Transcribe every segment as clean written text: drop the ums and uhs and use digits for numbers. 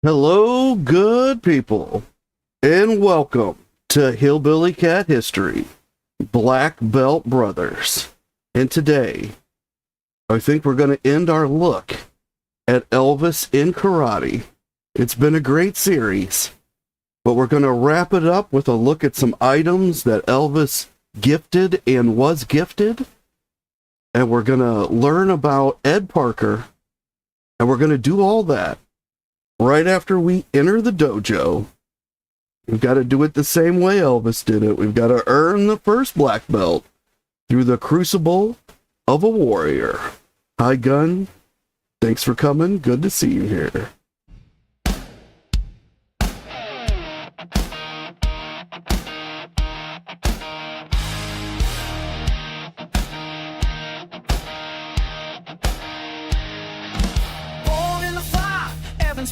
Hello, good people, and welcome to Hillbilly Cat History, Black Belt Brothers. And today, I think we're going to end our look at Elvis in karate. It's been a great series, but we're going to wrap it up with a look at some items that Elvis gifted and was gifted. And we're going to learn about Ed Parker, and we're going to do all that right after we enter the dojo. We've got to do it the same way Elvis did it. We've got to earn the first black belt through the crucible of a warrior. Hi, Gun. Thanks for coming. Good to see you here.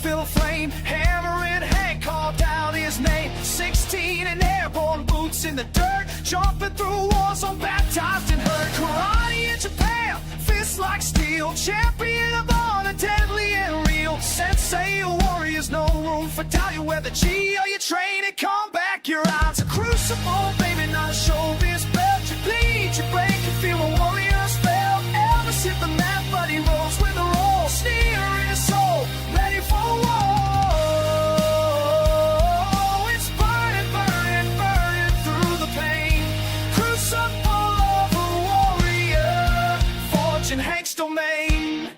Feel a flame, hammering Hank carved out his name. 16 and airborne boots in the dirt, jumping through walls, so baptized and hurt. Karate in Japan, fists like steel, champion of honor, deadly and real. Sensei, a warrior's no room for doubt. You wear the G or you train and come back. Your eyes a crucible, baby, not a showbiz belt. You bleed, you break, you feel a warrior's spell. Elvis hit the mat, but he rolls with a roll. Sneer in his soul, ready for war. It's burning, burning, burning through the pain. Crucible of a warrior, forged in Hank's domain.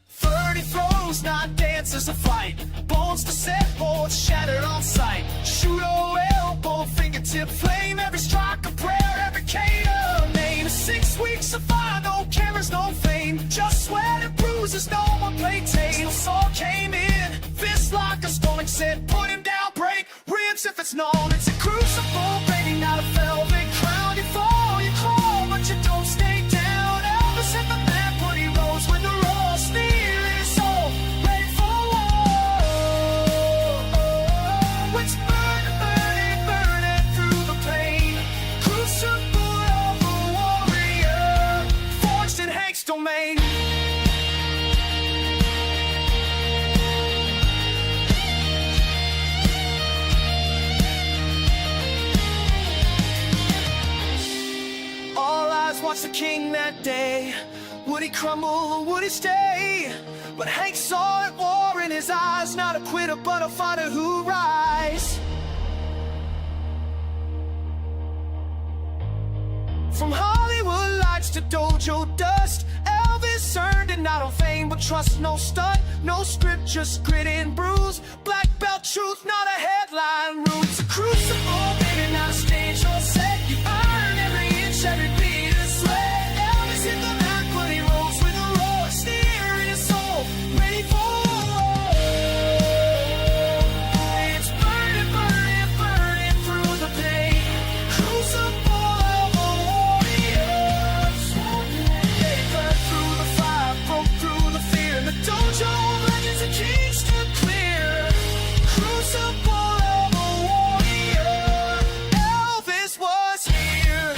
30 throws, not dances a fight. Bones to set, boards shattered on sight. Shudo elbow, fingertip flame. Every strike a prayer, every KO name. 6 weeks of fire, no cameras, no fame. Just sweat and bruises, no one played tame. Saw came in, fist like a stone, said put him down, break ribs if it's known. It's a crucible, baby, not a velvet crown. You fall, you crawl, but you don't stay down. Elvis hit the mat, but he rose with the roar. Sneer in his soul, ready for war. It's burning, burning, burning through the pain. Crucible of a warrior, forged in Hank's domain. All eyes watched the king that day. Would he crumble or would he stay? But Hank saw it, war in his eyes. Not a quitter, but a fighter who rise. From Hollywood lights to dojo dust, Elvis earned it not on fame but trust. No stunt, no script, just grit and bruise. Black belt truth, not a headline rule. It's a crucible, baby, not a stage or set. You earn every inch, every beat of sweat. Elvis hit the mat, but he rolls with a roar. Sneer in his soul, ready for war. It's burning, burning, burning through the pain. Crucible of a warrior. They burned through the fire, broke through the fear. The dojo of legends and kings stood clear. Crucible of a warrior. Elvis was here.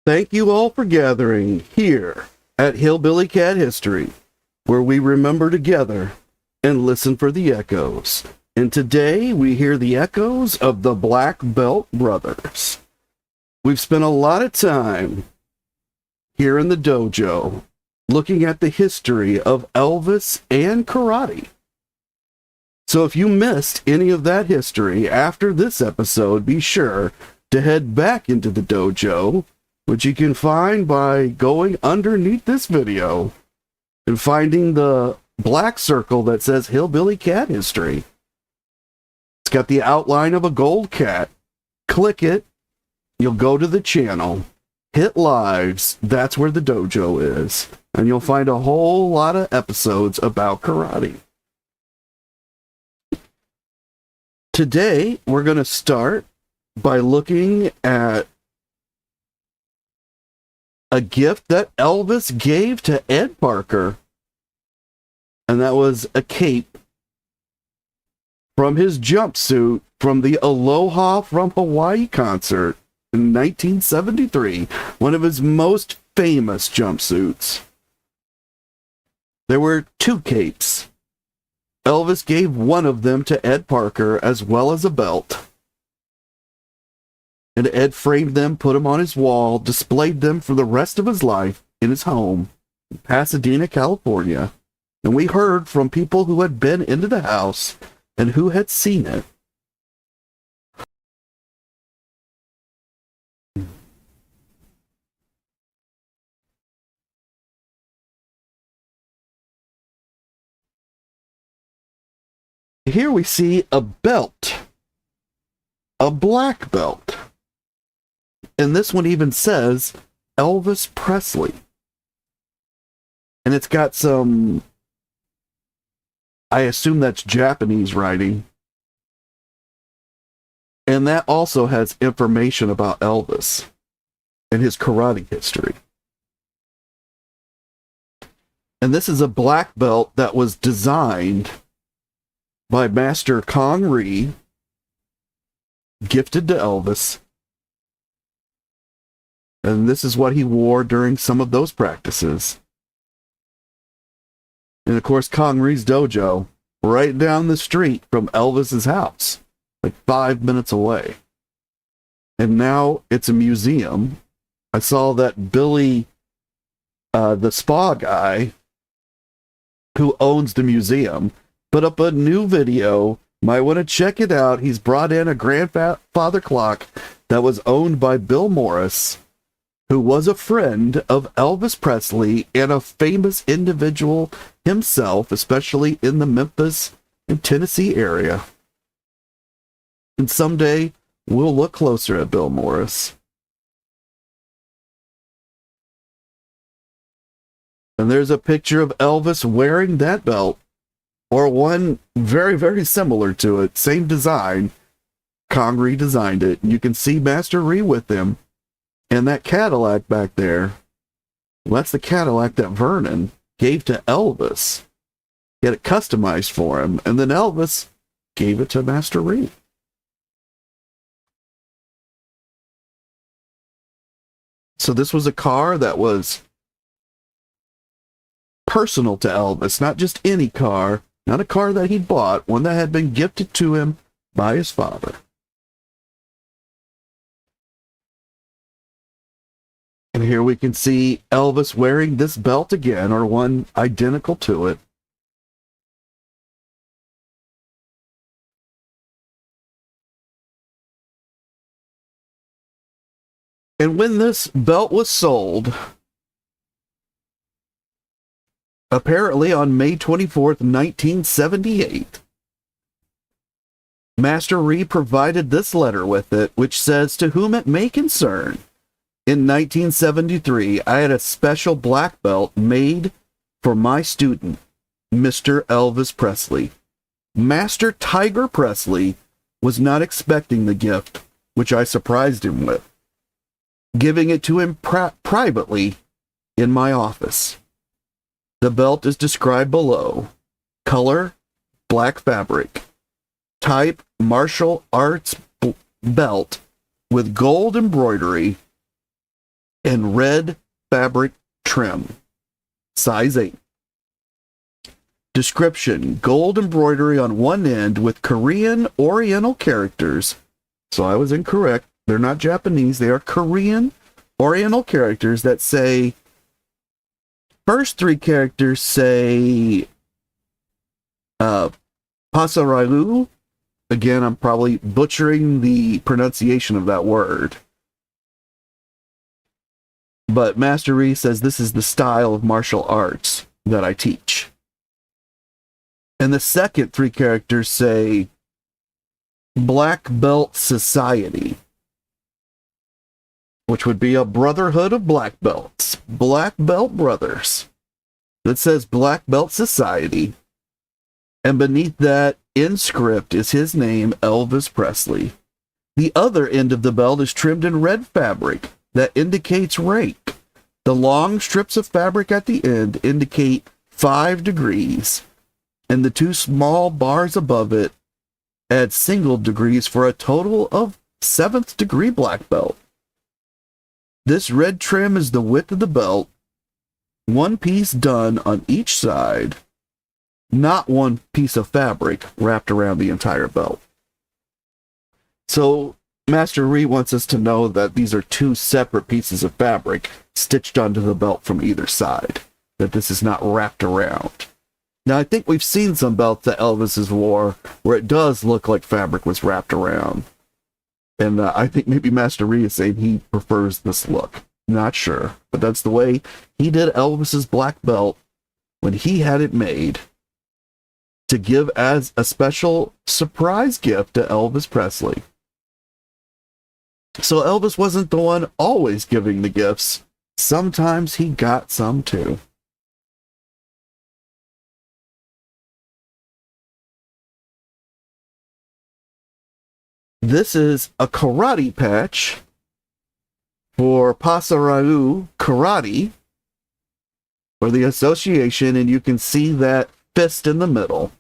Thank you all for gathering here at Hillbilly Cat History, where we remember together and listen for the echoes. And today we hear the echoes of the Black Belt Brothers. We've spent a lot of time here in the dojo looking at the history of Elvis and karate. So if you missed any of that history after this episode, be sure to head back into the dojo, which you can find by going underneath this video and finding the black circle that says Hillbilly Cat History. It's got the outline of a gold cat. Click it, you'll go to the channel, hit lives, that's where the dojo is, and you'll find a whole lot of episodes about karate. Today, we're going to start by looking at a gift that Elvis gave to Ed Parker, and that was a cape from his jumpsuit from the Aloha from Hawaii concert in 1973, one of his most famous jumpsuits. There were 2 capes. Elvis gave one of them to Ed Parker as well as a belt. And Ed framed them, put them on his wall, displayed them for the rest of his life in his home in Pasadena, California. And we heard from people who had been into the house and who had seen it. Here we see a belt, a black belt. And this one even says Elvis Presley. And it's got some, I assume that's Japanese writing. And that also has information about Elvis and his karate history. And this is a black belt that was designed by Master Kong Ree, gifted to Elvis. And this is what he wore during some of those practices. And of course, Kong Ree's dojo, right down the street from Elvis's house, like 5 minutes away. And now it's a museum. I saw that Billy, the spa guy, who owns the museum, put up a new video. Might want to check it out. He's brought in a grandfather clock that was owned by Bill Morris, who was a friend of Elvis Presley and a famous individual himself, especially in the Memphis and Tennessee area. And someday we'll look closer at Bill Morris. And there's a picture of Elvis wearing that belt, or one very, very similar to it, same design. Kong Ree designed it. You can see Master Ree with him. And that Cadillac back there, well, that's the Cadillac that Vernon gave to Elvis. He had it customized for him, and then Elvis gave it to Master Ree. So this was a car that was personal to Elvis, not just any car, not a car that he'd bought, one that had been gifted to him by his father. And here we can see Elvis wearing this belt again, or one identical to it. And when this belt was sold, apparently on May 24th, 1978, Master Ree provided this letter with it, which says, "To whom it may concern, in 1973, I had a special black belt made for my student, Mr. Elvis Presley. Master Tiger Presley was not expecting the gift, which I surprised him with, giving it to him privately in my office. The belt is described below. Color, black fabric. Type, martial arts belt with gold embroidery and red fabric trim. Size 8. Description, gold embroidery on one end with Korean Oriental characters." So I was incorrect. They're not Japanese. They are Korean Oriental characters that say, first 3 characters say, Pasaralu. Again, I'm probably butchering the pronunciation of that word. But Master Ree says this is the style of martial arts that I teach. And the second 3 characters say Black Belt Society, which would be a brotherhood of black belts. Black Belt Brothers. That says Black Belt Society. And beneath that, in script, is his name, Elvis Presley. The other end of the belt is trimmed in red fabric that indicates rank. The long strips of fabric at the end indicate 5 degrees, and the 2 small bars above it add single degrees for a total of 7th degree black belt. This red trim is the width of the belt, one piece done on each side, not one piece of fabric wrapped around the entire belt. So Master Ree wants us to know that these are two separate pieces of fabric stitched onto the belt from either side, that this is not wrapped around. Now, I think we've seen some belts that Elvis has wore where it does look like fabric was wrapped around. And I think maybe Master Ree is saying he prefers this look. Not sure, but that's the way he did Elvis's black belt when he had it made to give as a special surprise gift to Elvis Presley. So Elvis wasn't the one always giving the gifts. Sometimes he got some too. This is a karate patch for Pasarau Karate for the association, and you can see that fist in the middle.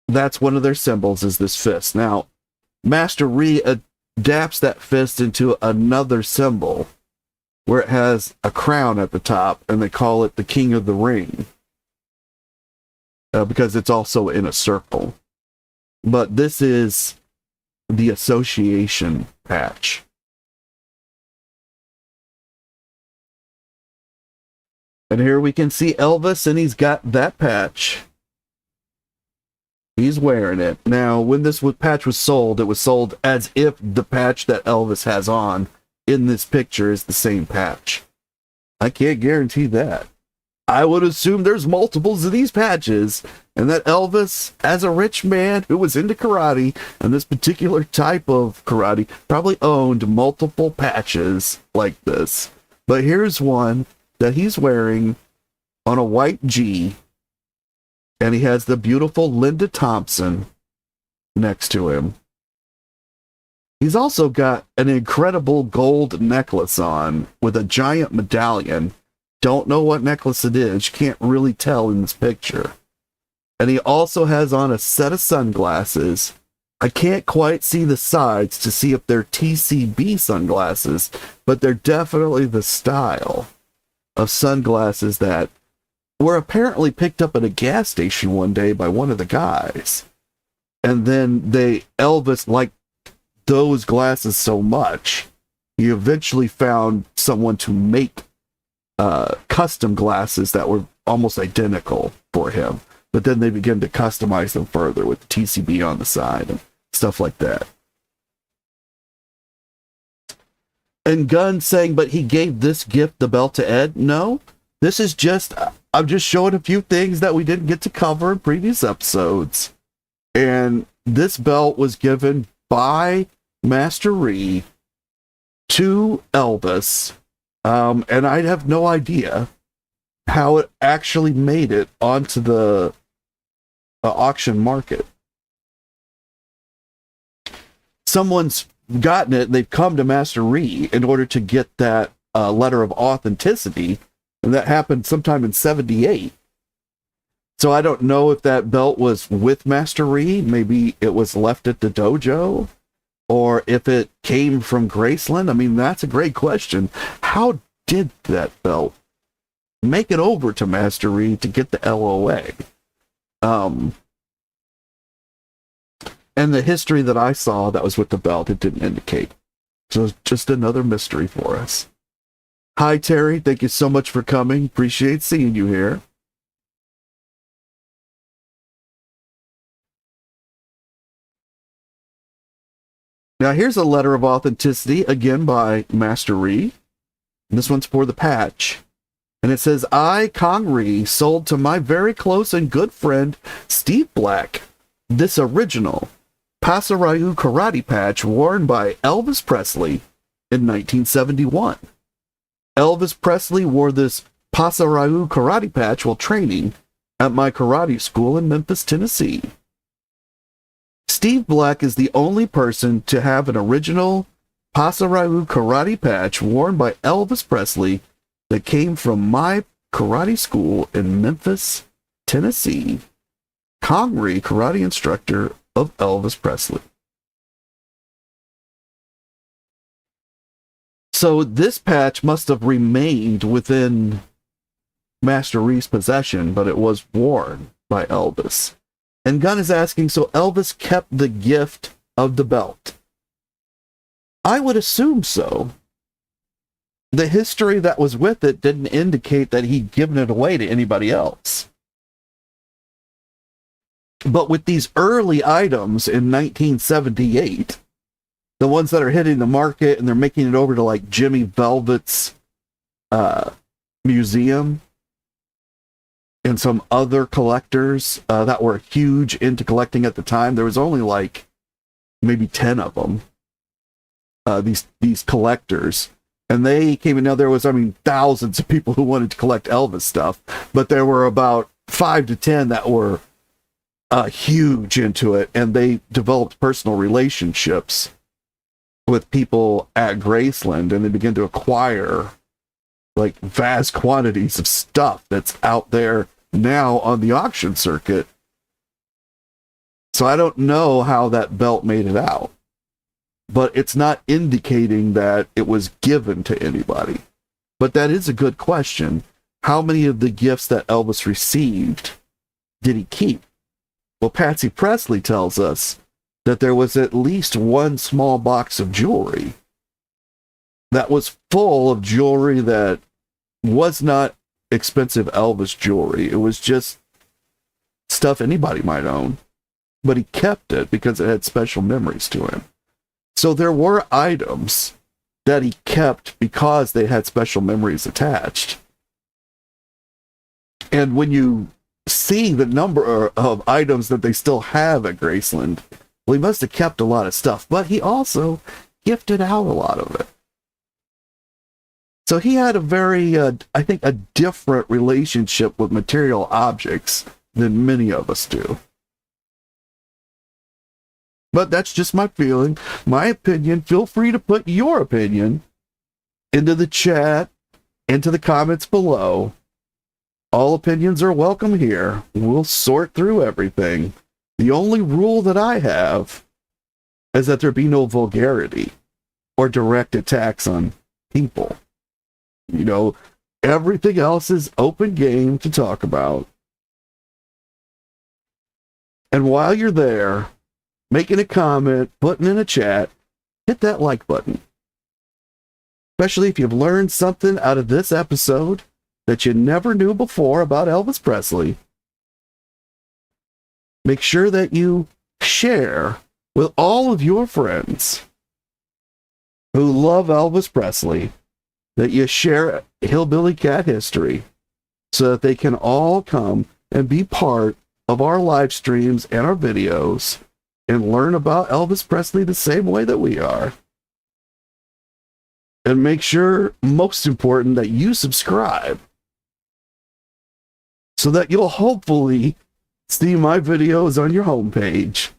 That's one of their symbols, is this fist. Now, Master Ree adapts that fist into another symbol where it has a crown at the top, and they call it the King of the Ring. Because it's also in a circle. But this is the association patch. And here we can see Elvis, and he's got that patch. He's wearing it. Now, when this patch was sold, it was sold as if the patch that Elvis has on in this picture is the same patch. I can't guarantee that. I would assume there's multiples of these patches, and that Elvis, as a rich man who was into karate, and this particular type of karate, probably owned multiple patches like this. But here's one that he's wearing on a white G, and he has the beautiful Linda Thompson next to him. He's also got an incredible gold necklace on with a giant medallion. Don't know what necklace it is. You can't really tell in this picture. And he also has on a set of sunglasses. I can't quite see the sides to see if they're TCB sunglasses, but they're definitely the style of sunglasses that were apparently picked up at a gas station one day by one of the guys. And then Elvis liked those glasses so much, he eventually found someone to make custom glasses that were almost identical for him, but then they began to customize them further with the TCB on the side and stuff like that. And Gunn saying, but he gave this gift, the belt, to Ed. No, this is just, I'm just showing a few things that we didn't get to cover in previous episodes. And this belt was given by Master Ree to Elvis. And I have no idea how it actually made it onto the auction market. Someone's gotten it, and they've come to Master Ree in order to get that letter of authenticity, and that happened sometime in 78. So I don't know if that belt was with Master Ree, maybe it was left at the dojo, or if it came from Graceland. I mean, that's a great question. How did that belt make it over to Master Ree to get the LOA? And the history that I saw that was with the belt, it didn't indicate. So it's just another mystery for us. Hi, Terry. Thank you so much for coming. Appreciate seeing you here. Now, here's a letter of authenticity, again by Master Ree. This one's for the patch. And it says, I, Kong Ree, sold to my very close and good friend, Steve Black, this original Pasarau karate patch worn by Elvis Presley in 1971. Elvis Presley wore this Pasarau karate patch while training at my karate school in Memphis, Tennessee. Steve Black is the only person to have an original Pasarau karate patch worn by Elvis Presley that came from my karate school in Memphis, Tennessee. Connery, karate instructor of Elvis Presley. So this patch must have remained within Master Ree's possession, but it was worn by Elvis. And Gunn is asking, so Elvis kept the gift of the belt? I would assume so. The history that was with it didn't indicate that he'd given it away to anybody else. But with these early items in 1978, the ones that are hitting the market and they're making it over to like Jimmy Velvet's museum and some other collectors that were huge into collecting at the time, there was only like maybe 10 of them, these collectors. And they came in. Now there was, thousands of people who wanted to collect Elvis stuff, but there were about 5 to 10 that were huge into it, and they developed personal relationships with people at Graceland, and they began to acquire like vast quantities of stuff that's out there now on the auction circuit. So I don't know how that belt made it out, but it's not indicating that it was given to anybody. But that is a good question. How many of the gifts that Elvis received did he keep? Well, Patsy Presley tells us that there was at least one small box of jewelry that was full of jewelry that was not expensive Elvis jewelry. It was just stuff anybody might own. But he kept it because it had special memories to him. So there were items that he kept because they had special memories attached. And when you see the number of items that they still have at Graceland, well, he must have kept a lot of stuff, but he also gifted out a lot of it. So he had a very, I think, a different relationship with material objects than many of us do. But that's just my feeling, my opinion. Feel free to put your opinion into the chat, into the comments below. All opinions are welcome here. We'll sort through everything. The only rule that I have is that there be no vulgarity or direct attacks on people. You know, everything else is open game to talk about. And while you're there, making a comment, putting in a chat, hit that like button. Especially if you've learned something out of this episode that you never knew before about Elvis Presley. Make sure that you share with all of your friends who love Elvis Presley, that you share Hillbilly Cat History so that they can all come and be part of our live streams and our videos and learn about Elvis Presley the same way that we are. And make sure, most important, that you subscribe so that you'll hopefully see my videos on your homepage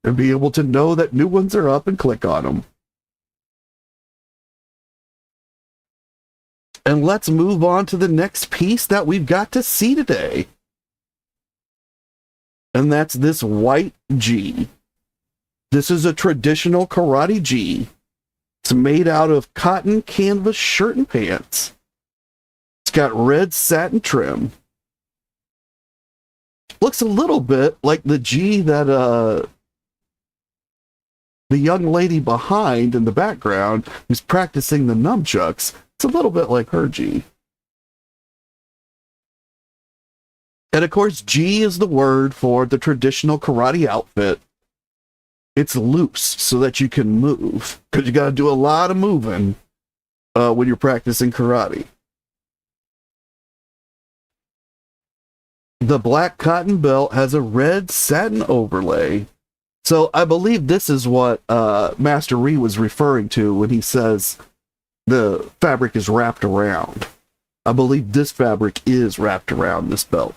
and be able to know that new ones are up and click on them. And let's move on to the next piece that we've got to see today. And that's this white G. This is a traditional karate G. It's made out of cotton canvas shirt and pants. It's got red satin trim. Looks a little bit like the G that the young lady behind in the background who's practicing the nunchucks. It's a little bit like her G. And of course, G is the word for the traditional karate outfit. It's loose so that you can move, because you got to do a lot of moving when you're practicing karate. The black cotton belt has a red satin overlay. So I believe this is what Master Ree was referring to when he says the fabric is wrapped around. I believe this fabric is wrapped around this belt.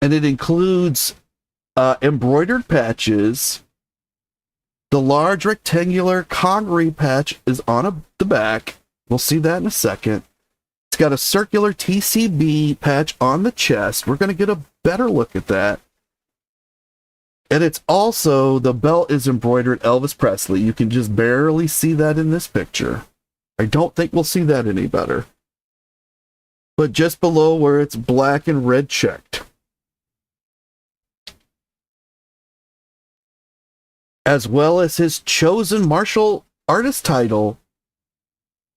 And it includes embroidered patches, The large rectangular Congaree patch is on the back. We'll see that in a second. It's got a circular TCB patch on the chest. We're going to get a better look at that. And it's also, the belt is embroidered Elvis Presley. You can just barely see that in this picture. I don't think we'll see that any better. But just below where it's black and red checked. As well as his chosen martial artist title,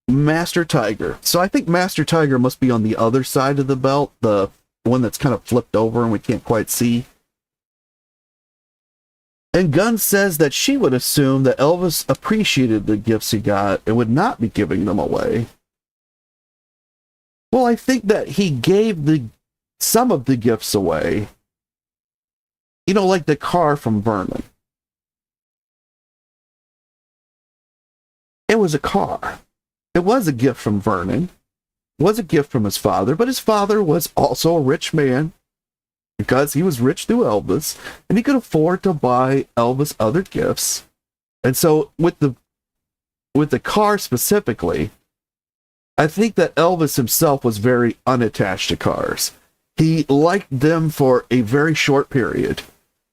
Master Tiger. So I think Master Tiger must be on the other side of the belt, the one that's kind of flipped over and we can't quite see. And Gunn says that she would assume that Elvis appreciated the gifts he got and would not be giving them away. Well, I think that he gave some of the gifts away. You know, like the car from Vernon. It was a car. It was a gift from Vernon. It was a gift from his father, but his father was also a rich man because he was rich through Elvis, and he could afford to buy Elvis other gifts. And so with the car specifically, I think that Elvis himself was very unattached to cars. He liked them for a very short period.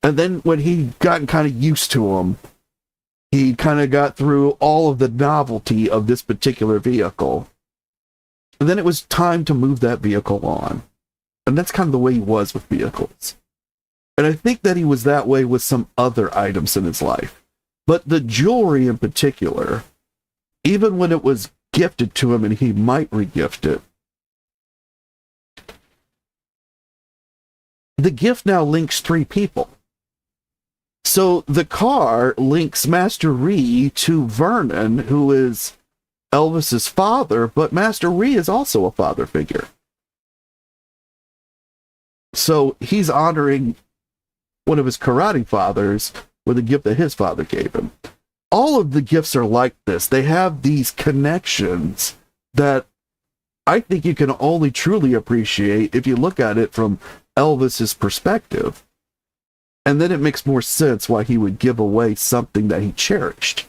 And then when he got kind of used to them, he kind of got through all of the novelty of this particular vehicle. And then it was time to move that vehicle on. And that's kind of the way he was with vehicles. And I think that he was that way with some other items in his life. But the jewelry in particular, even when it was gifted to him and he might regift it, the gift now links 3 people. So the car links Master Ree to Vernon, who is Elvis's father, but Master Ree is also a father figure. So he's honoring one of his karate fathers with a gift that his father gave him. All of the gifts are like this. They have these connections that I think you can only truly appreciate if you look at it from Elvis's perspective. And then it makes more sense why he would give away something that he cherished.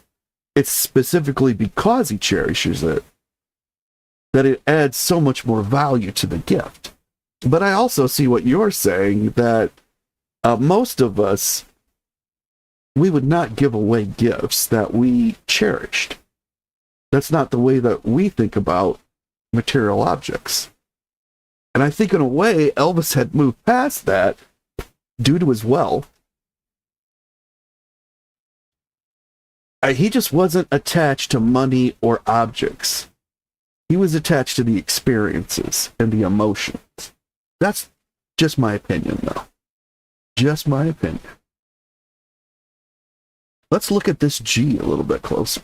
It's specifically because he cherishes it that it adds so much more value to the gift. But I also see what you're saying, that most of us, we would not give away gifts that we cherished. That's not the way that we think about material objects. And I think in a way, Elvis had moved past that due to his wealth. He just wasn't attached to money or objects. He was attached to the experiences and the emotions. That's just my opinion, though. Just my opinion. Let's look at this G a little bit closer.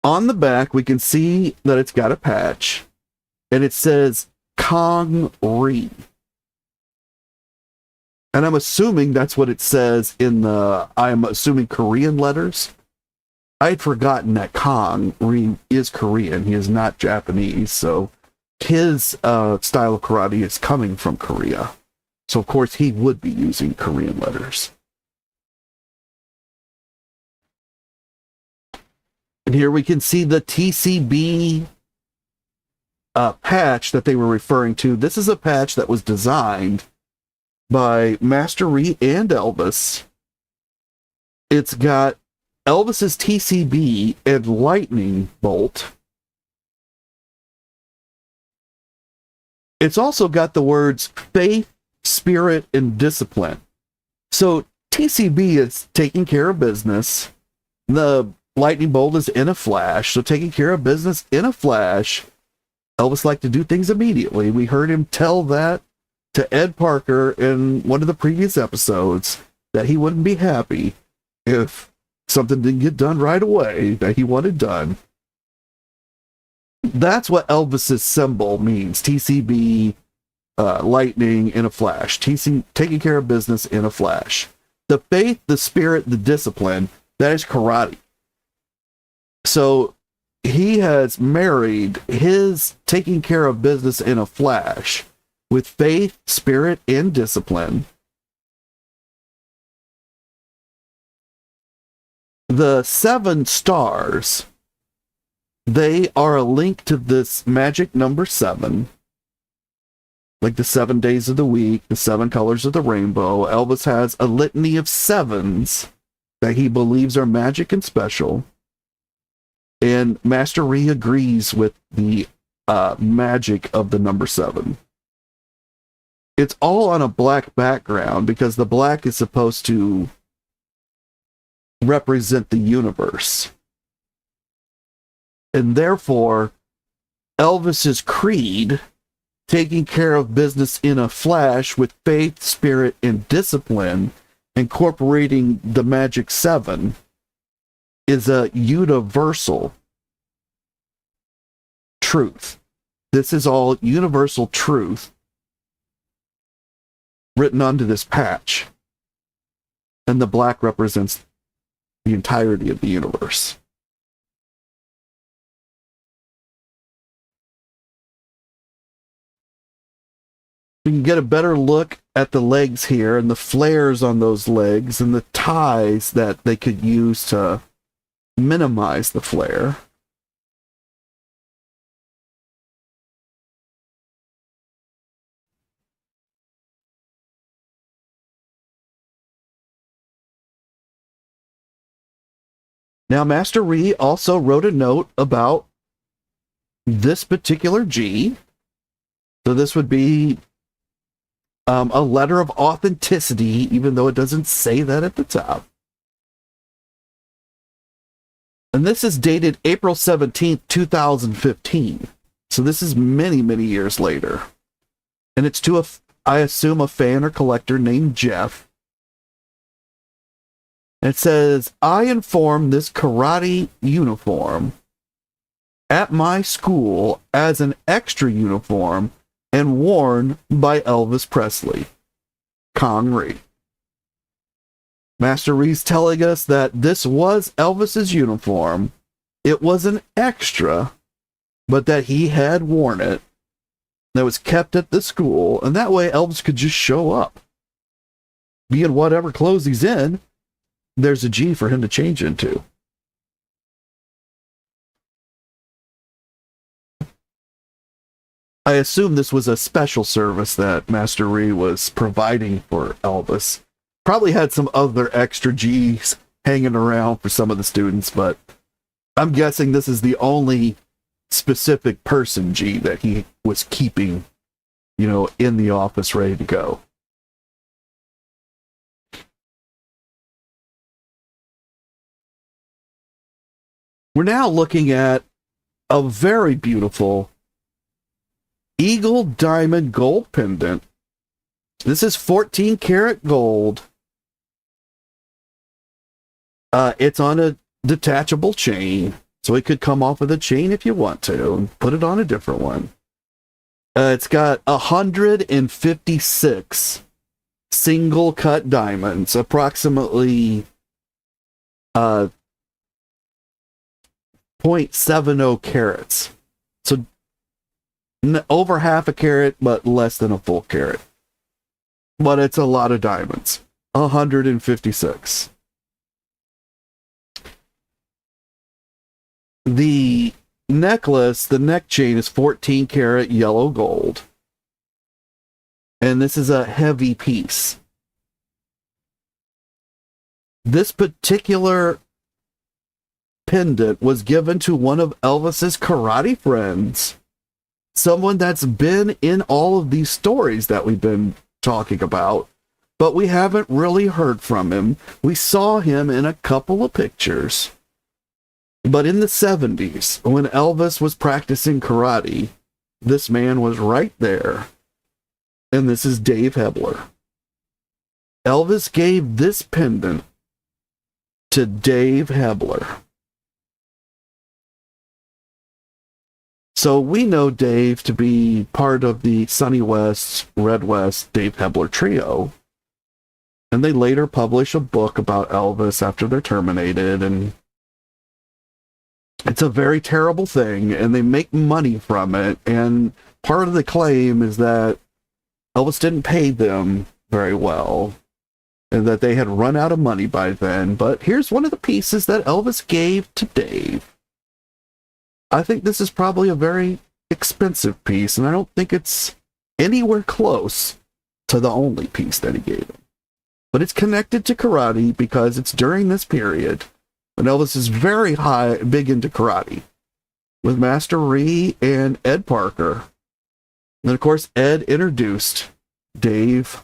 On the back, we can see that it's got a patch, and it says Congaree. And I'm assuming that's what it says in I'm assuming Korean letters. I had forgotten that Congaree is Korean. He is not Japanese, so his style of karate is coming from Korea. So, of course, he would be using Korean letters. And here we can see the TCB patch that they were referring to. This is a patch that was designed by Master Ree and Elvis. It's got Elvis's TCB and lightning bolt. It's also got the words faith, spirit, and discipline. So TCB is taking care of business. The lightning bolt is in a flash. So taking care of business in a flash. Elvis liked to do things immediately. We heard him tell that to Ed Parker in one of the previous episodes, that he wouldn't be happy if something didn't get done right away that he wanted done. That's what Elvis's symbol means. TCB, lightning in a flash. TC, taking care of business in a flash. The faith, the spirit, the discipline, that is karate. So he has married his taking care of business in a flash with faith, spirit, and discipline. The 7 stars, they are a link to this magic number 7. Like the 7 days of the week, the 7 colors of the rainbow. Elvis has a litany of 7s that he believes are magic and special. And Master Ree agrees with the magic of the number 7. It's all on a black background because the black is supposed to represent the universe. And therefore, Elvis's creed, taking care of business in a flash with faith, spirit, and discipline, incorporating the magic 7, is a universal truth. This is all universal truth written onto this patch. And the black represents the entirety of the universe. We can get a better look at the legs here and the flares on those legs and the ties that they could use to minimize the flare. Now, Master Ree also wrote a note about this particular G. So this would be a letter of authenticity, even though it doesn't say that at the top. And this is dated April 17th, 2015. So this is many, many years later. And it's to, I assume, a fan or collector named Jeff. It says, I inform this karate uniform at my school as an extra uniform and worn by Elvis Presley. Kong Ree. Master Ree's telling us that this was Elvis's uniform. It was an extra, but that he had worn it. That was kept at the school, and that way Elvis could just show up. Be in whatever clothes he's in, there's a G for him to change into. I assume this was a special service that Master Ree was providing for Elvis. Probably had some other extra G's hanging around for some of the students, but I'm guessing this is the only specific person G that he was keeping, in the office ready to go. We're now looking at a very beautiful Eagle Diamond Gold Pendant. This is 14 karat gold. It's on a detachable chain, so it could come off of the chain if you want to, and put it on a different one. It's got 156 single cut diamonds, approximately 0.70 carats. So over half a carat, but less than a full carat. But it's a lot of diamonds. 156. The necklace, the neck chain, is 14 karat yellow gold. And this is a heavy piece. This particular pendant was given to one of Elvis's karate friends. Someone that's been in all of these stories that we've been talking about, but we haven't really heard from him. We saw him in a couple of pictures. But in the 70s, when Elvis was practicing karate, this man was right there. And this is Dave Hebler. Elvis gave this pendant to Dave Hebler. So we know Dave to be part of the Sonny West, Red West, Dave Hebler trio. And they later publish a book about Elvis after they're terminated, and it's a very terrible thing, and they make money from it. And part of the claim is that Elvis didn't pay them very well. and that they had run out of money by then. But here's one of the pieces that Elvis gave to Dave. I think this is probably a very expensive piece, and I don't think it's anywhere close to the only piece that he gave him. But it's connected to karate because it's during this period when Elvis is very big into karate with Master Ree and Ed Parker. And of course, Ed introduced Dave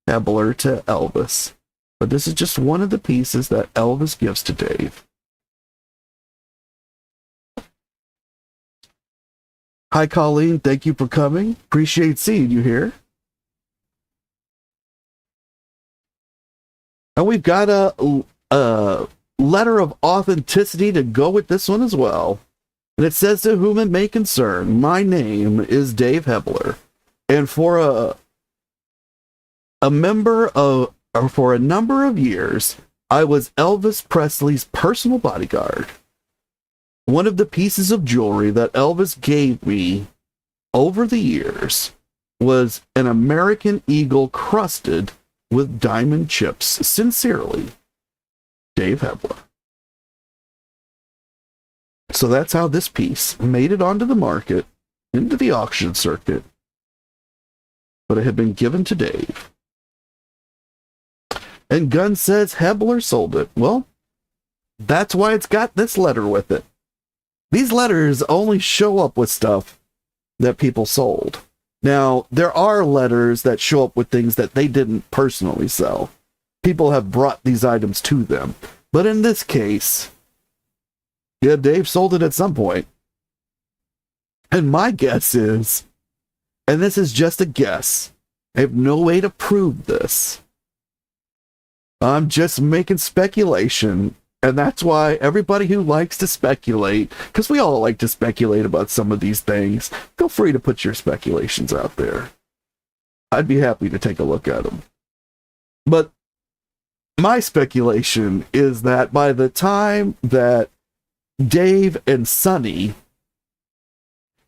Hebler to Elvis. But this is just one of the pieces that Elvis gives to Dave. Hi, Colleen. Thank you for coming. Appreciate seeing you here. And we've got a letter of authenticity to go with this one as well. And it says, to whom it may concern, my name is Dave Hebler. And for a number of years, I was Elvis Presley's personal bodyguard. One of the pieces of jewelry that Elvis gave me over the years was an American eagle crusted with diamond chips. Sincerely, Dave Hebler. So that's how this piece made it onto the market, into the auction circuit, but it had been given to Dave. And Gunn says Hebler sold it. Well, that's why it's got this letter with it. These letters only show up with stuff that people sold. Now, there are letters that show up with things that they didn't personally sell. People have brought these items to them. But in this case, yeah, Dave sold it at some point. And my guess is, and this is just a guess, I have no way to prove this. I'm just making speculation. And that's why everybody who likes to speculate, because we all like to speculate about some of these things, feel free to put your speculations out there. I'd be happy to take a look at them. But my speculation is that by the time that Dave and Sonny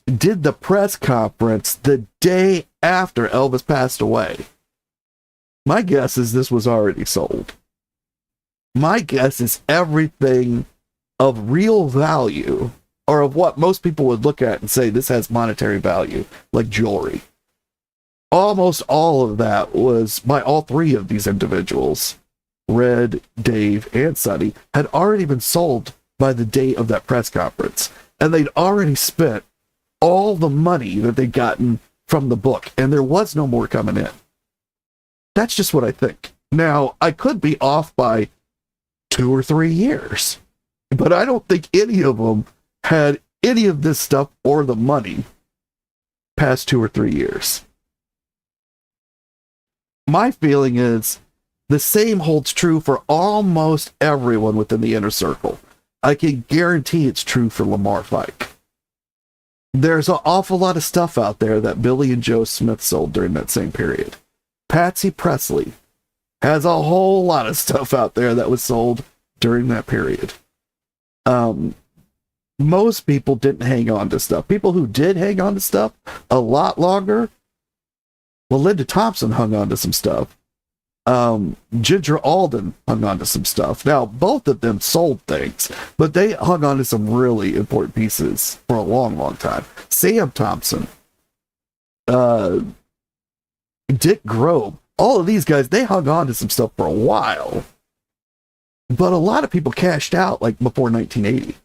did the press conference the day after Elvis passed away, my guess is this was already sold. My guess is everything of real value, or of what most people would look at and say this has monetary value, like jewelry. Almost all of that was by all three of these individuals, Red, Dave, and Sonny, had already been sold by the day of that press conference. And they'd already spent all the money that they'd gotten from the book, and there was no more coming in. That's just what I think. Now, I could be off by 2 or 3 years, but I don't think any of them had any of this stuff or the money past 2 or 3 years. My feeling is the same holds true for almost everyone within the inner circle. I can guarantee it's true for Lamar Fike. There's an awful lot of stuff out there that Billy and Joe Smith sold during that same period. Patsy Presley has a whole lot of stuff out there that was sold during that period. Most people didn't hang on to stuff. People who did hang on to stuff a lot longer, well, Linda Thompson hung on to some stuff. Ginger Alden hung on to some stuff. Now, both of them sold things, but they hung on to some really important pieces for a long, long time. Sam Thompson, Dick Grove, all of these guys, they hung on to some stuff for a while. But a lot of people cashed out like before 1980.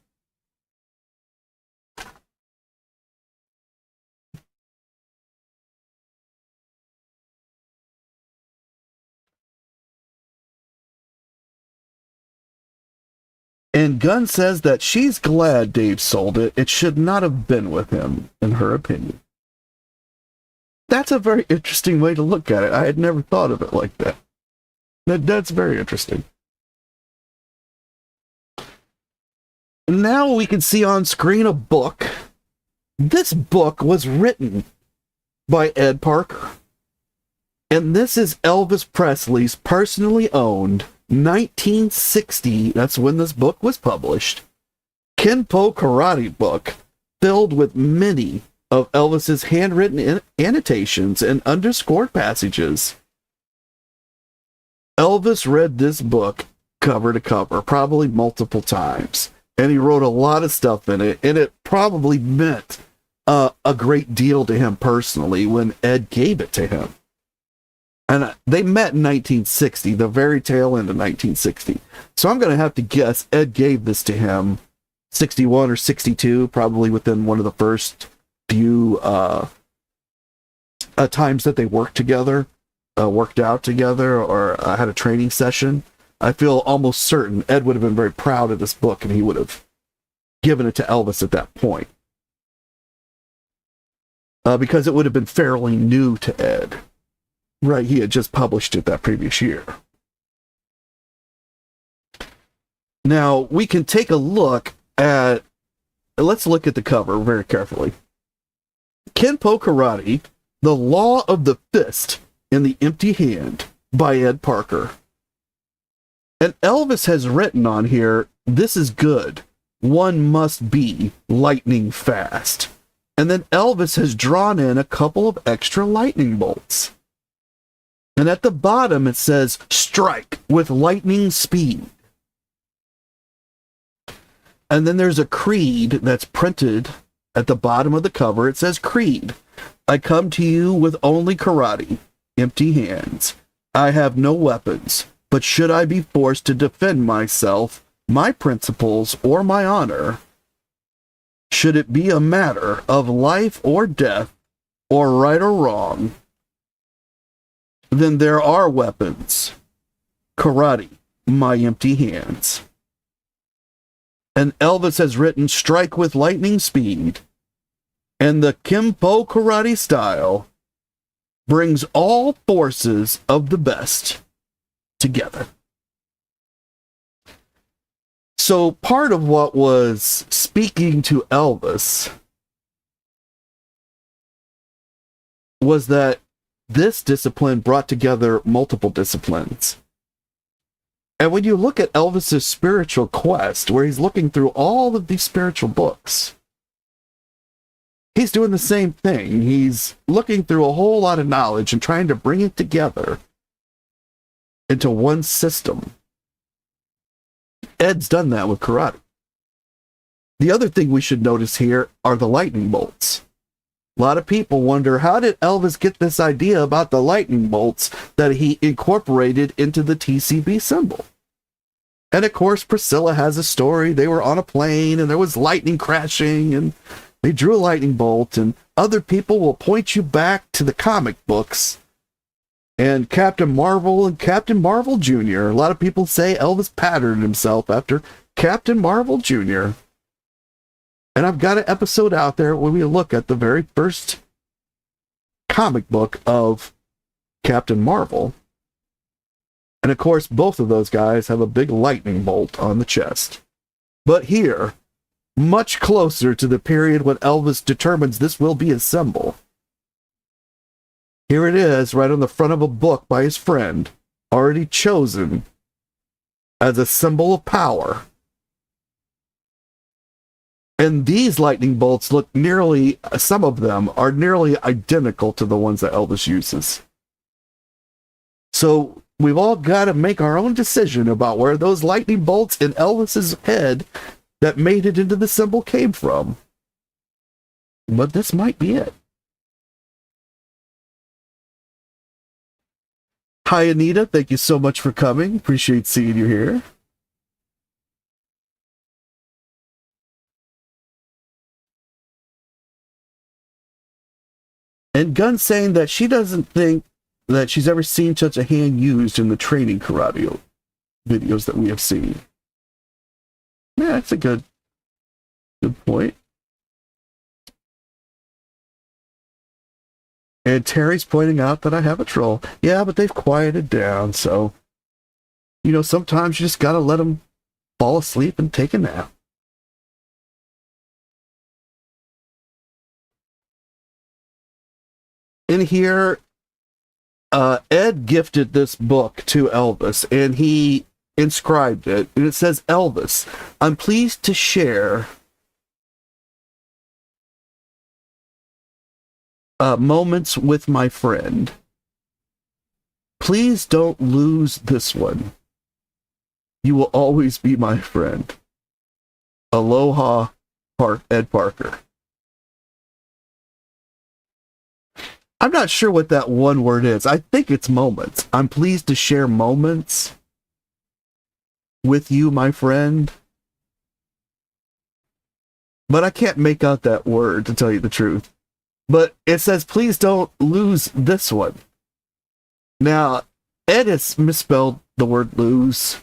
And Gunn says that she's glad Dave sold it. It should not have been with him, in her opinion. That's a very interesting way to look at it. I had never thought of it like that. That's very interesting. Now we can see on screen a book. This book was written by Ed Parker. And this is Elvis Presley's personally owned 1960, that's when this book was published, Kenpo Karate book, filled with many of Elvis's handwritten annotations and underscored passages. Elvis read this book cover to cover, probably multiple times, and he wrote a lot of stuff in it, and it probably meant a great deal to him personally when Ed gave it to him. And they met in 1960, the very tail end of 1960. So I'm going to have to guess Ed gave this to him 61 or 62, probably within one of the first few times that they worked together, worked out together, or had a training session. I feel almost certain Ed would have been very proud of this book, and he would have given it to Elvis at that point. Because it would have been fairly new to Ed. Right, he had just published it that previous year. Now, we can take a look at, let's look at the cover very carefully. Kenpo Karate, The Law of the Fist in the Empty Hand by Ed Parker. And Elvis has written on here, this is good. One must be lightning fast. And then Elvis has drawn in a couple of extra lightning bolts. And at the bottom it says, strike with lightning speed. And then there's a creed that's printed at the bottom of the cover. It says, Creed, I come to you with only karate, empty hands. I have no weapons, but should I be forced to defend myself, my principles, or my honor, should it be a matter of life or death, or right or wrong, then there are weapons. Karate, my empty hands. And Elvis has written, strike with lightning speed. And the Kenpo Karate style brings all forces of the best together. So part of what was speaking to Elvis was that this discipline brought together multiple disciplines. And when you look at Elvis's spiritual quest, where he's looking through all of these spiritual books, he's doing the same thing. He's looking through a whole lot of knowledge and trying to bring it together into one system. Ed's done that with karate. The other thing we should notice here are the lightning bolts. A lot of people wonder, how did Elvis get this idea about the lightning bolts that he incorporated into the TCB symbol? And of course, Priscilla has a story. They were on a plane and there was lightning crashing and they drew a lightning bolt, and other people will point you back to the comic books and Captain Marvel and Captain Marvel Jr. A lot of people say Elvis patterned himself after Captain Marvel Jr. And I've got an episode out there where we look at the very first comic book of Captain Marvel. And of course, both of those guys have a big lightning bolt on the chest. But here, much closer to the period when Elvis determines this will be his symbol, here it is, right on the front of a book by his friend, already chosen as a symbol of power. And these lightning bolts look nearly, some of them are nearly identical to the ones that Elvis uses. So we've all got to make our own decision about where those lightning bolts in Elvis's head that made it into the symbol came from. But this might be it. Hi, Anita. Thank you so much for coming. Appreciate seeing you here. And Gunn saying that she doesn't think that she's ever seen such a hand used in the training karate videos that we have seen. Yeah, that's a good point. And Terry's pointing out that I have a troll. Yeah, but they've quieted down, so, you know, sometimes you just gotta let them fall asleep and take a nap. In here, Ed gifted this book to Elvis, and he inscribed it, and it says, Elvis, I'm pleased to share moments with my friend. please don't lose this one. You will always be my friend. Aloha, Ed Parker. I'm not sure what that one word is. I think it's moments. I'm pleased to share moments with you, my friend. But I can't make out that word, to tell you the truth. But it says, please don't lose this one. Now, Ed has misspelled the word lose.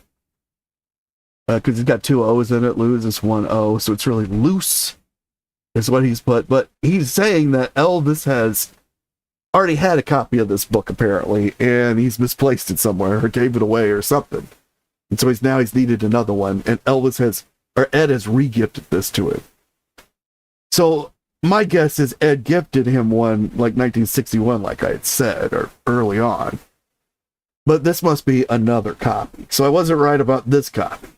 Because he's got two O's in it. Lose is one O, so it's really loose, is what he's put. But he's saying that Elvis has already had a copy of this book, apparently, and he's misplaced it somewhere, or gave it away, or something. And so he's needed another one, and Ed has re-gifted this to him. So my guess is Ed gifted him one like 1961, like I had said, or early on. But this must be another copy. So I wasn't right about this copy.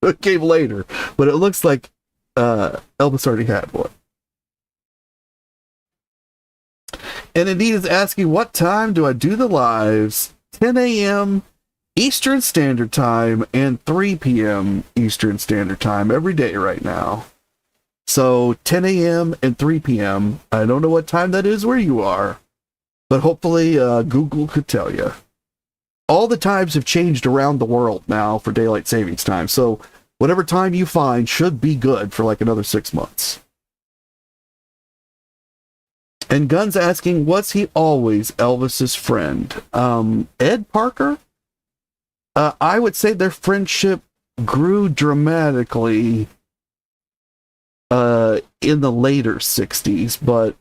It came later, but it looks like Elvis already had one. And Anita's asking, what time do I do the lives? 10 a.m. Eastern Standard Time and 3 p.m. Eastern Standard Time every day right now. So 10 a.m. and 3 p.m. I don't know what time that is where you are, but hopefully Google could tell you. All the times have changed around the world now for daylight savings time, so whatever time you find should be good for like another 6 months. And Gunn's asking, was he always Elvis's friend? Ed Parker? I would say their friendship grew dramatically in the later 60s, but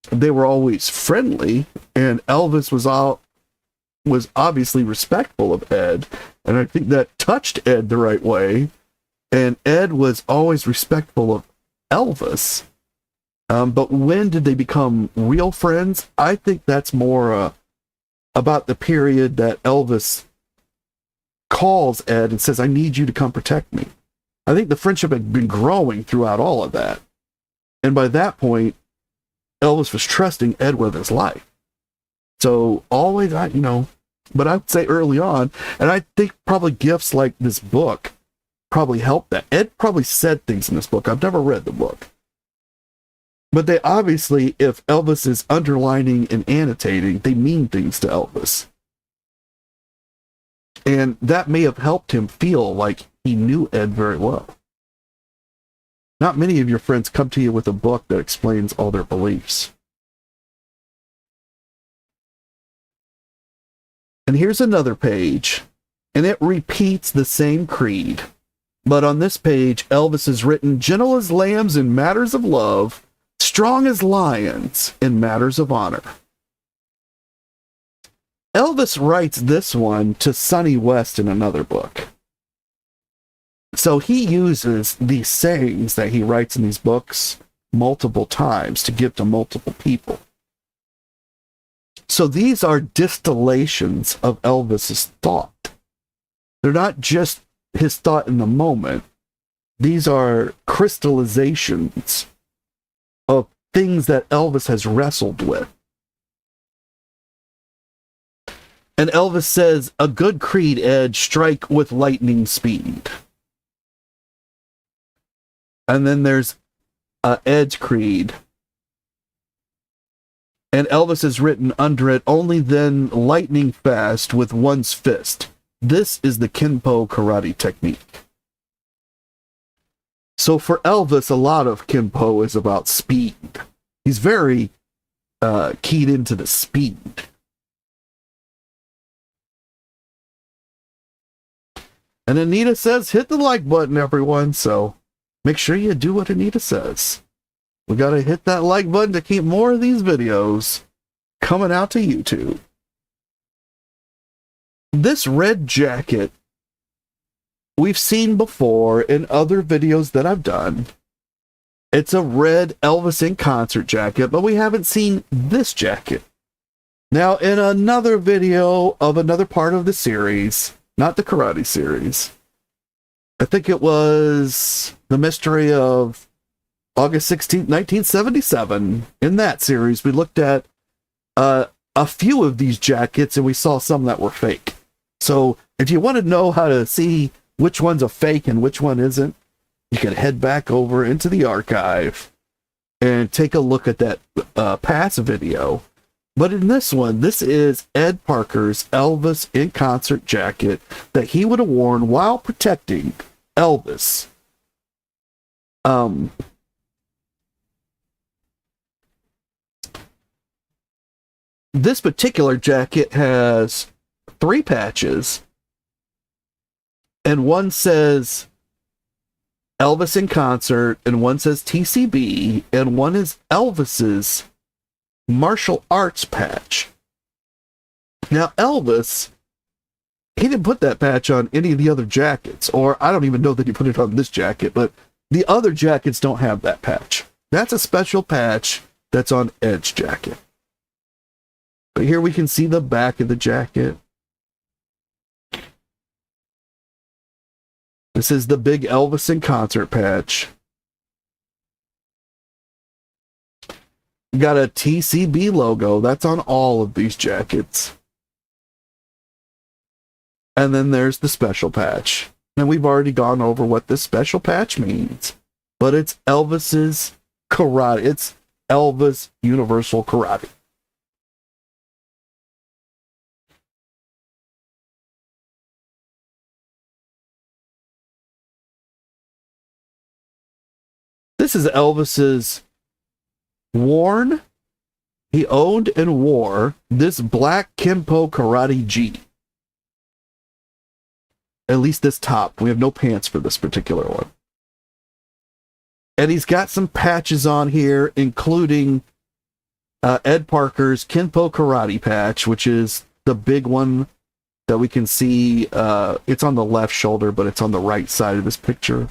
they were always friendly, and Elvis was obviously respectful of Ed, and I think that touched Ed the right way, and Ed was always respectful of Elvis. But when did they become real friends? I think that's more about the period that Elvis calls Ed and says, I need you to come protect me. I think the friendship had been growing throughout all of that. And by that point, Elvis was trusting Ed with his life. So always, but I would say early on, and I think probably gifts like this book probably helped that. Ed probably said things in this book. I've never read the book. But they obviously, if Elvis is underlining and annotating, they mean things to Elvis. And that may have helped him feel like he knew Ed very well. Not many of your friends come to you with a book that explains all their beliefs. And here's another page, and it repeats the same creed. But on this page, Elvis has written, gentle as lambs in matters of love, strong as lions in matters of honor. Elvis writes this one to Sonny West in another book. So he uses these sayings that he writes in these books multiple times to give to multiple people. So these are distillations of Elvis's thought. They're not just his thought in the moment. These are crystallizations of things that Elvis has wrestled with. And Elvis says, a good creed, Ed, strike with lightning speed. And then there's Ed's creed. And Elvis has written under it, only then lightning fast with one's fist. This is the Kenpo karate technique. So for Elvis, a lot of Kenpo is about speed. He's very keyed into the speed. And Anita says, hit the like button, everyone. So make sure you do what Anita says. We got to hit that like button to keep more of these videos coming out to YouTube. This red jacket we've seen before in other videos that I've done. It's a red Elvis in concert jacket, but we haven't seen this jacket. Now, in another video of another part of the series, not the karate series, I think it was The Mystery of August 16th, 1977. In that series, we looked at a few of these jackets, and we saw some that were fake. So if you want to know how to see which one's a fake and which one isn't, you can head back over into the archive and take a look at that past video. But in this one, this is Ed Parker's Elvis in concert jacket that he would have worn while protecting Elvis. This particular jacket has 3 patches, and one says Elvis in concert, and one says TCB, and one is Elvis's martial arts patch. Now, Elvis, he didn't put that patch on any of the other jackets, or I don't even know that he put it on this jacket, but the other jackets don't have that patch. That's a special patch that's on Ed's jacket. But here we can see the back of the jacket. This is the big Elvis in concert patch. Got a TCB logo. That's on all of these jackets. And then there's the special patch. And we've already gone over what this special patch means. But it's Elvis's karate. It's Elvis Universal Karate. This is Elvis's he owned and wore this black Kenpo Karate Gi. At least this top. We have no pants for this particular one. And he's got some patches on here, including Ed Parker's Kenpo Karate patch, which is the big one that we can see. It's on the left shoulder, but it's on the right side of this picture.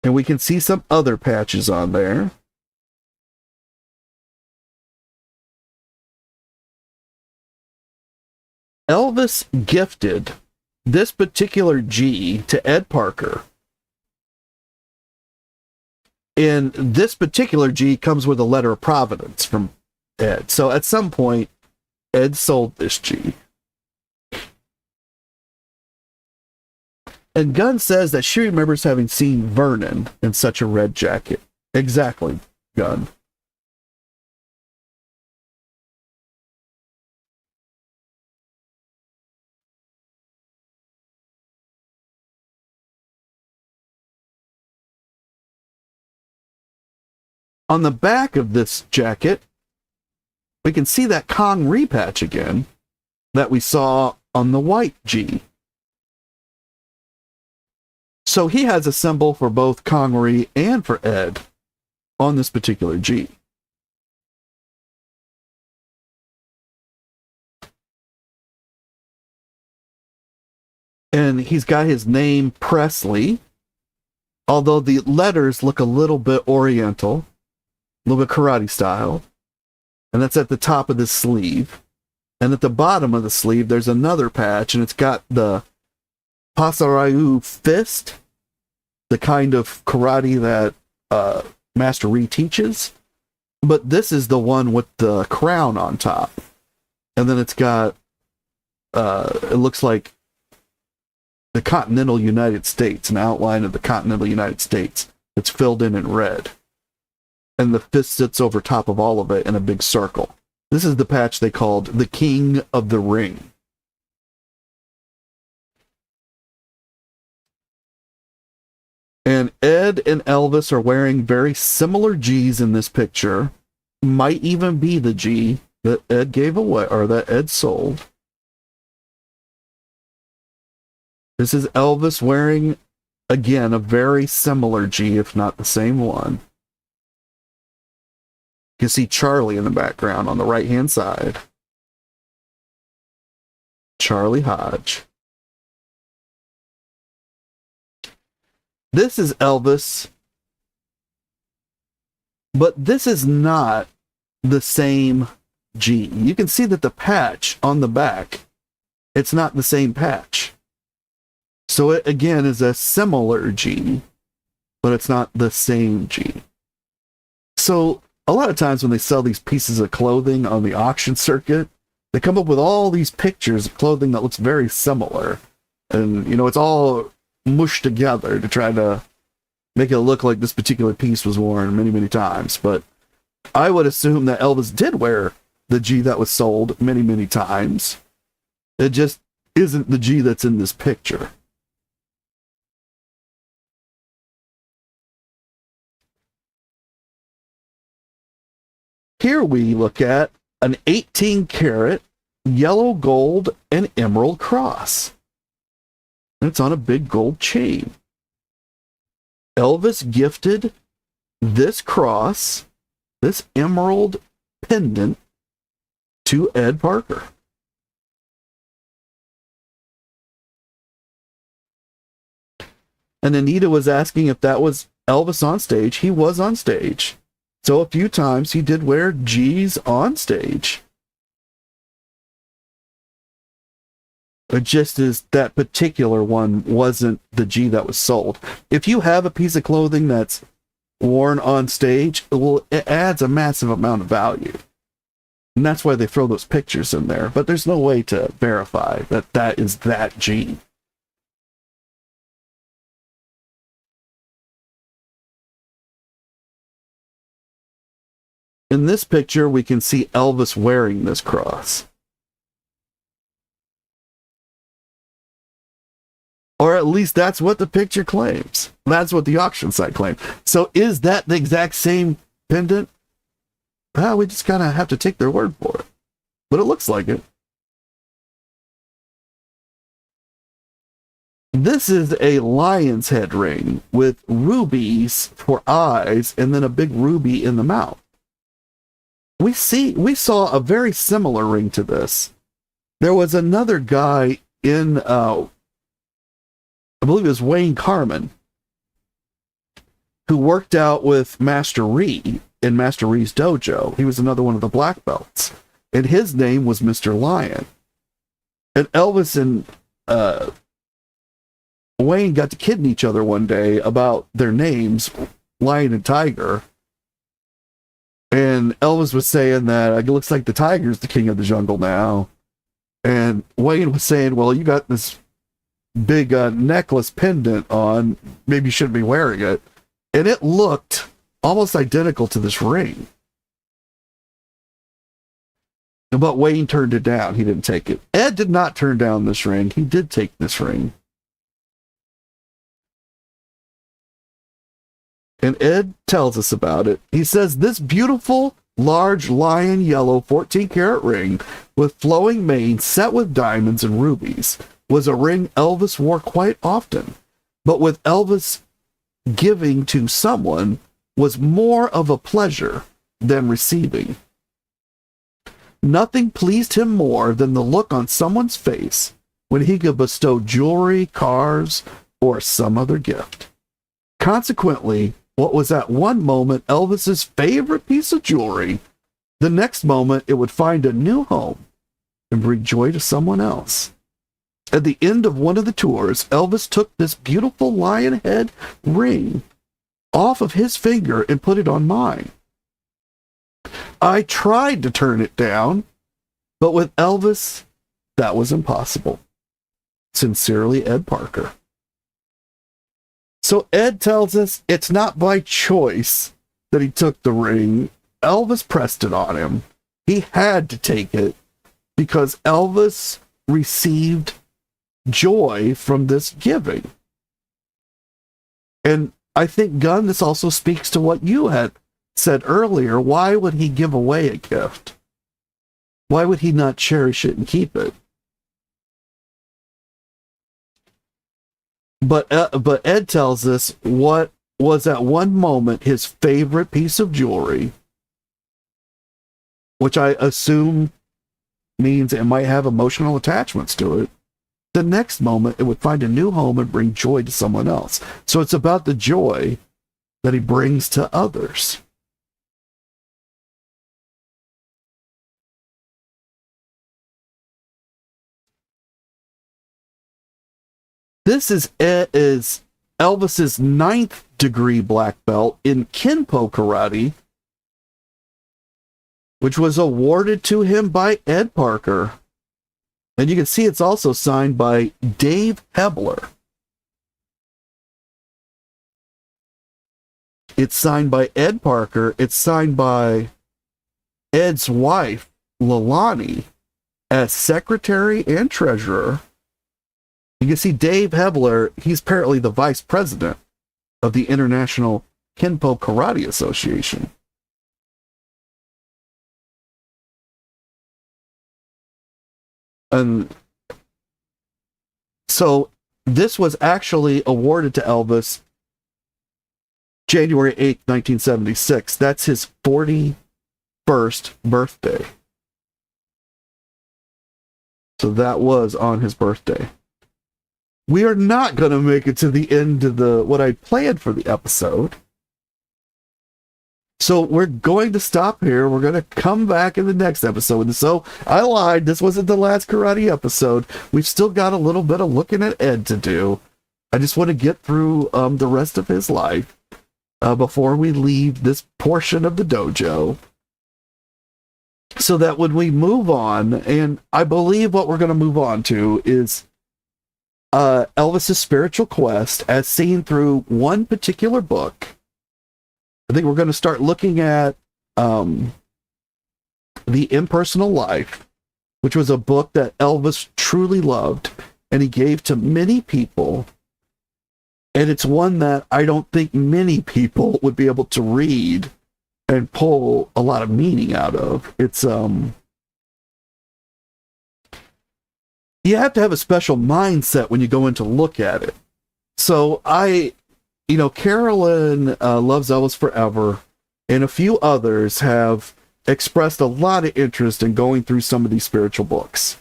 And we can see some other patches on there. Elvis gifted this particular G to Ed Parker. And this particular G comes with a letter of provenance from Ed. So at some point, Ed sold this G. And Gunn says that she remembers having seen Vernon in such a red jacket. Exactly, Gunn. On the back of this jacket, we can see that Kong repatch again that we saw on the white G. So he has a symbol for both Connery and for Ed on this particular G. And he's got his name Presley, although the letters look a little bit oriental, a little bit karate style. And that's at the top of the sleeve. And at the bottom of the sleeve, there's another patch, and it's got the Pasarayu fist, the kind of karate that Master Ree teaches. But this is the one with the crown on top. And then it's got, it looks like the continental United States, an outline of the continental United States that's filled in red. And the fist sits over top of all of it in a big circle. This is the patch they called the King of the Ring. And Ed and Elvis are wearing very similar G's in this picture. Might even be the G that Ed gave away, or that Ed sold. This is Elvis wearing, again, a very similar G, if not the same one. You can see Charlie in the background on the right-hand side. Charlie Hodge. This is Elvis, but this is not the same G. You can see that the patch on the back, it's not the same patch. So it, again, is a similar G, but it's not the same G. So a lot of times when they sell these pieces of clothing on the auction circuit, they come up with all these pictures of clothing that looks very similar. And, you know, it's all mushed together to try to make it look like this particular piece was worn many, many times. But I would assume that Elvis did wear the G that was sold many, many times. It just isn't the G that's in this picture. Here we look at an 18 karat yellow gold and emerald cross. And it's on a big gold chain. Elvis gifted this cross, this emerald pendant, to Ed Parker. And Anita was asking if that was Elvis on stage. He was on stage. So a few times he did wear G's on stage. It just is that particular one wasn't the G that was sold. If you have a piece of clothing that's worn on stage, it adds a massive amount of value. And that's why they throw those pictures in there. But there's no way to verify that that is that G. In this picture, we can see Elvis wearing this cross. Or at least that's what the picture claims. That's what the auction site claimed. So is that the exact same pendant? Well, we just kind of have to take their word for it. But it looks like it. This is a lion's head ring with rubies for eyes and then a big ruby in the mouth. We saw a very similar ring to this. There was another guy in, I believe it was Wayne Carman, who worked out with Master Ree in Master Ree's dojo. He was another one of the black belts. And his name was Mr. Lion. And Elvis and Wayne got to kidding each other one day about their names, Lion and Tiger. And Elvis was saying that it looks like the tiger's the king of the jungle now. And Wayne was saying, well, you got this big necklace pendant on. Maybe you shouldn't be wearing it. And it looked almost identical to this ring. But Wayne turned it down. He didn't take it. Ed did not turn down this ring. He did take this ring. And Ed tells us about it. He says, this beautiful, large lion yellow 14-karat ring with flowing mane set with diamonds and rubies was a ring Elvis wore quite often. But with Elvis giving to someone was more of a pleasure than receiving. Nothing pleased him more than the look on someone's face when he could bestow jewelry, cars, or some other gift. Consequently, what was at one moment Elvis's favorite piece of jewelry, the next moment it would find a new home and bring joy to someone else. At the end of one of the tours, Elvis took this beautiful lion head ring off of his finger and put it on mine. I tried to turn it down, but with Elvis, that was impossible. Sincerely, Ed Parker. So Ed tells us it's not by choice that he took the ring. Elvis pressed it on him. He had to take it because Elvis received joy from this giving. And I think, Gunn, this also speaks to what you had said earlier. Why would he give away a gift? Why would he not cherish it and keep it? But Ed tells us what was at one moment his favorite piece of jewelry, which I assume means it might have emotional attachments to it. The next moment, it would find a new home and bring joy to someone else. So it's about the joy that he brings to others. This is Elvis's 9th degree black belt in Kenpo Karate, which was awarded to him by Ed Parker. And you can see it's also signed by Dave Hebler. It's signed by Ed Parker. It's signed by Ed's wife, Leilani, as secretary and treasurer. You can see Dave Hebler, he's apparently the vice president of the International Kenpo Karate Association. And so this was actually awarded to Elvis January 8th, 1976. That's his 41st birthday. So that was on his birthday. We are not going to make it to the end of what I planned for the episode. So we're going to stop here. We're going to come back in the next episode. And so I lied. This wasn't the last karate episode. We've still got a little bit of looking at Ed to do. I just want to get through the rest of his life before we leave this portion of the dojo. So that when we move on, and I believe what we're going to move on to is Elvis's spiritual quest as seen through one particular book. I think we're going to start looking at The Impersonal Life, which was a book that Elvis truly loved and he gave to many people. And it's one that I don't think many people would be able to read and pull a lot of meaning out of. It's you have to have a special mindset when you go in to look at it. So Carolyn Loves Elvis Forever and a few others have expressed a lot of interest in going through some of these spiritual books.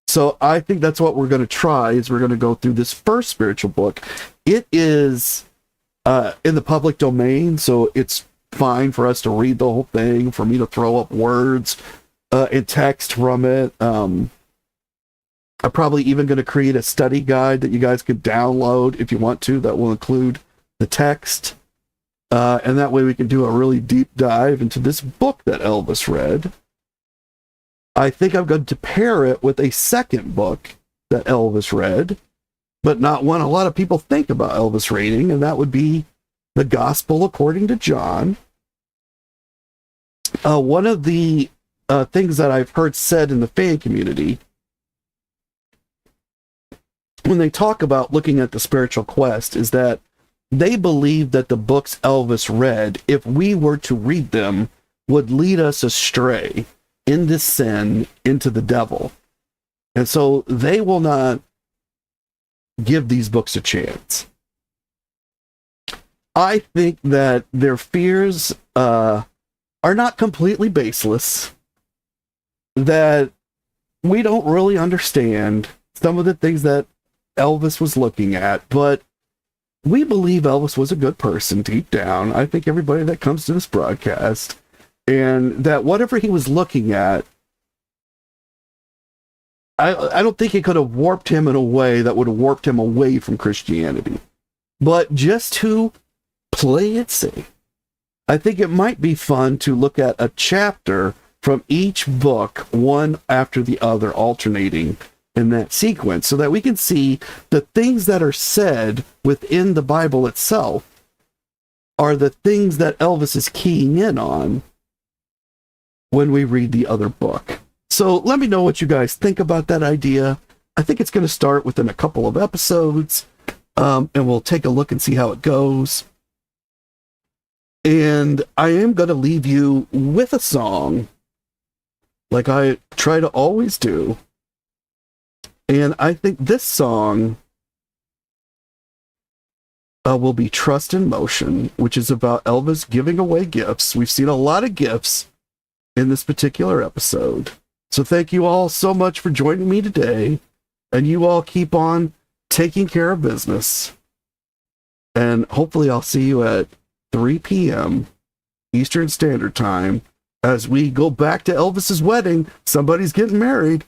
So I think that's what we're going to try, is we're going to go through this first spiritual book. It is in the public domain, so it's fine for us to read the whole thing, for me to throw up words and text from it. I'm probably even going to create a study guide that you guys could download if you want to, that will include the text. And that way we can do a really deep dive into this book that Elvis read. I think I'm going to pair it with a second book that Elvis read, but not one a lot of people think about Elvis reading, and that would be The Gospel According to John. One of the things that I've heard said in the fan community, when they talk about looking at the spiritual quest, is that they believe that the books Elvis read, if we were to read them, would lead us astray into sin, into the devil. And so they will not give these books a chance. I think that their fears are not completely baseless, that we don't really understand some of the things that Elvis was looking at, but we believe Elvis was a good person deep down. I think everybody that comes to this broadcast, and that whatever he was looking at, I don't think it could have warped him in a way that would have warped him away from Christianity. But just to play it safe, I think it might be fun to look at a chapter from each book, one after the other, alternating in that sequence, so that we can see the things that are said within the Bible itself are the things that Elvis is keying in on when we read the other book. So let me know what you guys think about that idea. I think it's going to start within a couple of episodes, and we'll take a look and see how it goes. And I am going to leave you with a song, like I try to always do. And I think this song will be Trust in Motion, which is about Elvis giving away gifts. We've seen a lot of gifts in this particular episode. So thank you all so much for joining me today. And you all keep on taking care of business. And hopefully I'll see you at 3 p.m. Eastern Standard Time as we go back to Elvis's wedding. Somebody's getting married.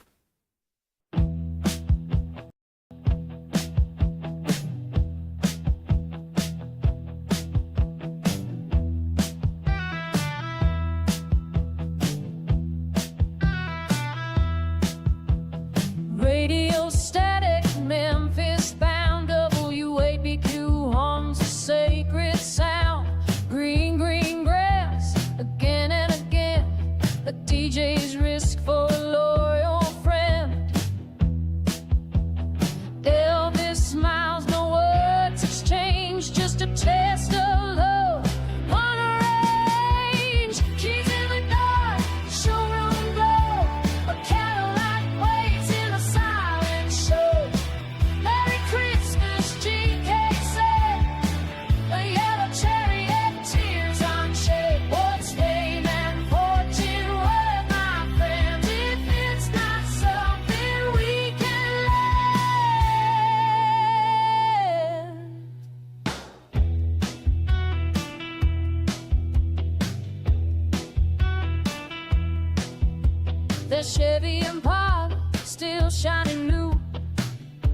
There's Chevy and Pop, still shining new.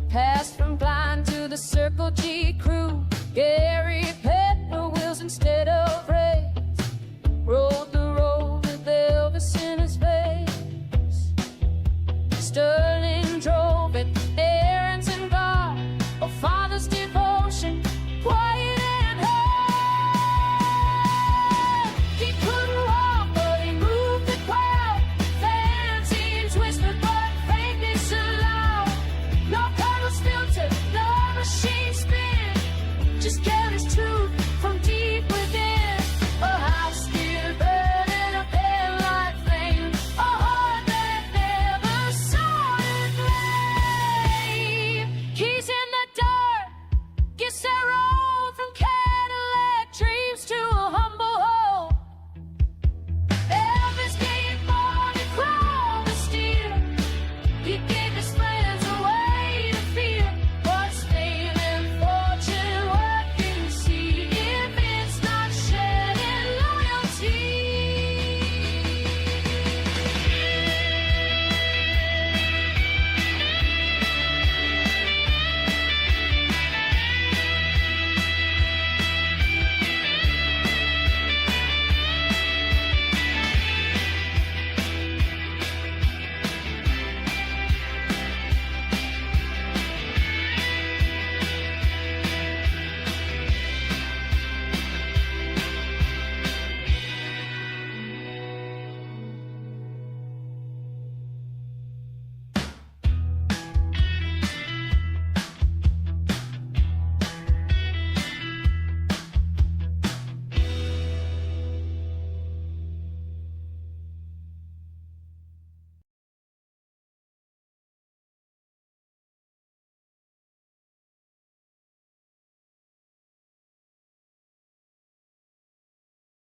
Passed from Klein to the Circle G crew. Gary